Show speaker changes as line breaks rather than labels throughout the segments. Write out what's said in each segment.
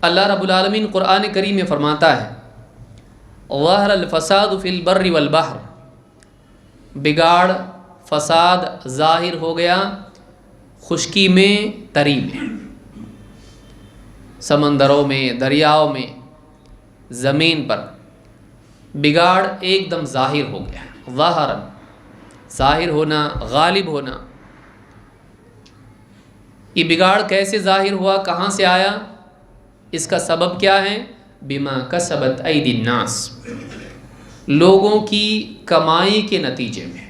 اللہ رب العالمین قرآن کریم میں فرماتا ہے ظہر الفساد فی البر والبحر، بگاڑ فساد ظاہر ہو گیا خشکی میں تری میں، سمندروں میں، دریاؤں میں، زمین پر بگاڑ ایک دم ظاہر ہو گیا۔ ظاہراً ظاہر ہونا، غالب ہونا۔ یہ بگاڑ کیسے ظاہر ہوا، کہاں سے آیا، اس کا سبب کیا ہے؟ بما کسبت ایدی الناس، لوگوں کی کمائی کے نتیجے میں۔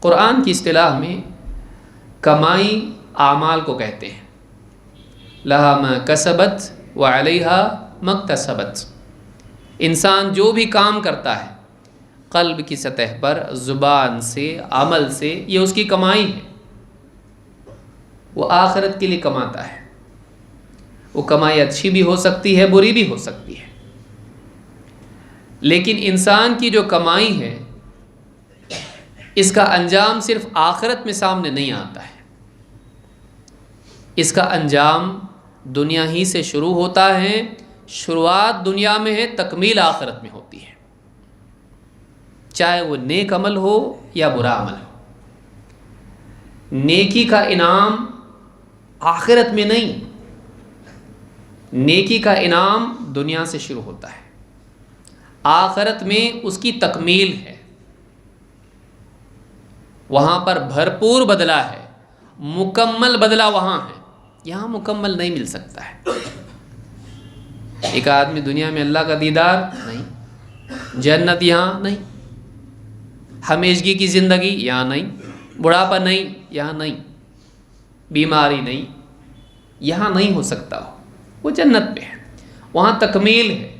قرآن کی اصطلاح میں کمائی اعمال کو کہتے ہیں، لہا ما کسبت وعلیہا ما اکتسبت۔ انسان جو بھی کام کرتا ہے قلب کی سطح پر، زبان سے، عمل سے، یہ اس کی کمائی ہے، وہ آخرت کے لیے کماتا ہے۔ وہ کمائی اچھی بھی ہو سکتی ہے، بری بھی ہو سکتی ہے، لیکن انسان کی جو کمائی ہے اس کا انجام صرف آخرت میں سامنے نہیں آتا ہے، اس کا انجام دنیا ہی سے شروع ہوتا ہے۔ شروعات دنیا میں ہے، تکمیل آخرت میں ہوتی ہے، چاہے وہ نیک عمل ہو یا برا عمل ہو۔ نیکی کا انعام آخرت میں نہیں، نیکی کا انعام دنیا سے شروع ہوتا ہے، آخرت میں اس کی تکمیل ہے، وہاں پر بھرپور بدلہ ہے، مکمل بدلہ وہاں ہے، یہاں مکمل نہیں مل سکتا ہے۔ ایک آدمی دنیا میں اللہ کا دیدار نہیں، جنت یہاں نہیں، ہمیشگی کی زندگی یہاں نہیں، بڑھاپا نہیں یہاں نہیں، بیماری نہیں یہاں نہیں ہو سکتا ہو، وہ جنت پہ ہے، وہاں تکمیل ہے۔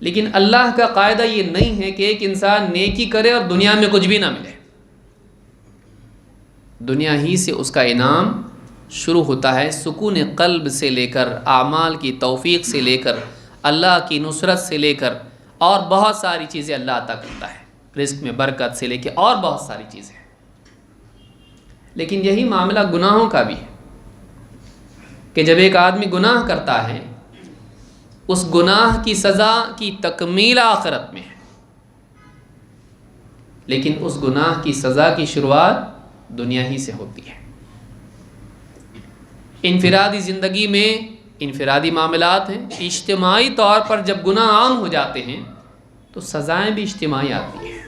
لیکن اللہ کا قاعدہ یہ نہیں ہے کہ ایک انسان نیکی کرے اور دنیا میں کچھ بھی نہ ملے، دنیا ہی سے اس کا انعام شروع ہوتا ہے، سکون قلب سے لے کر، اعمال کی توفیق سے لے کر، اللہ کی نصرت سے لے کر، اور بہت ساری چیزیں اللہ عطا کرتا ہے، رزق میں برکت سے لے کے اور بہت ساری چیزیں۔ لیکن یہی معاملہ گناہوں کا بھی ہے کہ جب ایک آدمی گناہ کرتا ہے، اس گناہ کی سزا کی تکمیل آخرت میں ہے، لیکن اس گناہ کی سزا کی شروعات دنیا ہی سے ہوتی ہے۔ انفرادی زندگی میں انفرادی معاملات ہیں، اجتماعی طور پر جب گناہ عام ہو جاتے ہیں تو سزائیں بھی اجتماعی آتی ہیں،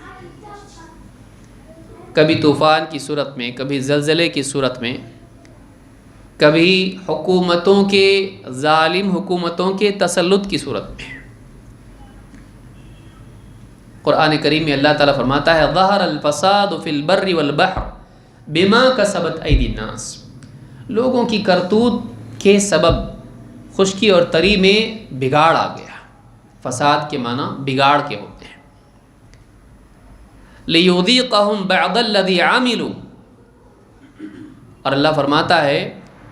کبھی طوفان کی صورت میں، کبھی زلزلے کی صورت میں، کبھی حکومتوں کے، ظالم حکومتوں کے تسلط کی صورت میں۔ قرآن کریم میں اللہ تعالیٰ فرماتا ہے ظہر الفساد فی البر والبحر بما کسبت ایدی الناس، لوگوں کی کرتوت کے سبب خشکی اور تری میں بگاڑ آ گیا۔ فساد کے معنی بگاڑ کے ہوتے ہیں۔ لیذیقہم بعض الذی عملوا، اور اللہ فرماتا ہے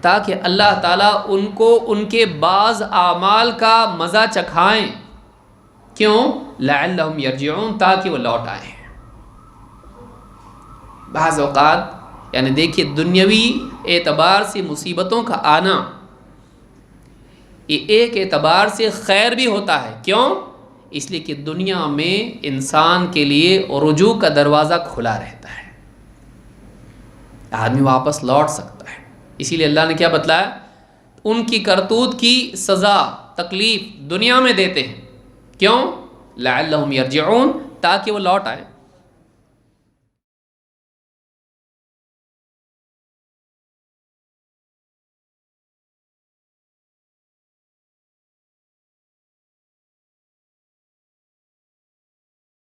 تاکہ اللہ تعالیٰ ان کو ان کے بعض اعمال کا مزہ چکھائیں۔ کیوں؟ لعلہم یرجعون، تاکہ وہ لوٹ آئیں۔ بعض اوقات یعنی دیکھیے دنیاوی اعتبار سے مصیبتوں کا آنا یہ ایک اعتبار سے خیر بھی ہوتا ہے۔ کیوں؟ اس لیے کہ دنیا میں انسان کے لیے رجوع کا دروازہ کھلا رہتا ہے، آدمی واپس لوٹ سکتا ہے۔ اسی لیے اللہ نے کیا بتلایا؟ ان کی کرتوت کی سزا، تکلیف دنیا میں دیتے ہیں۔ کیوں؟ لعلہم یرجعون، تاکہ وہ لوٹ آئے۔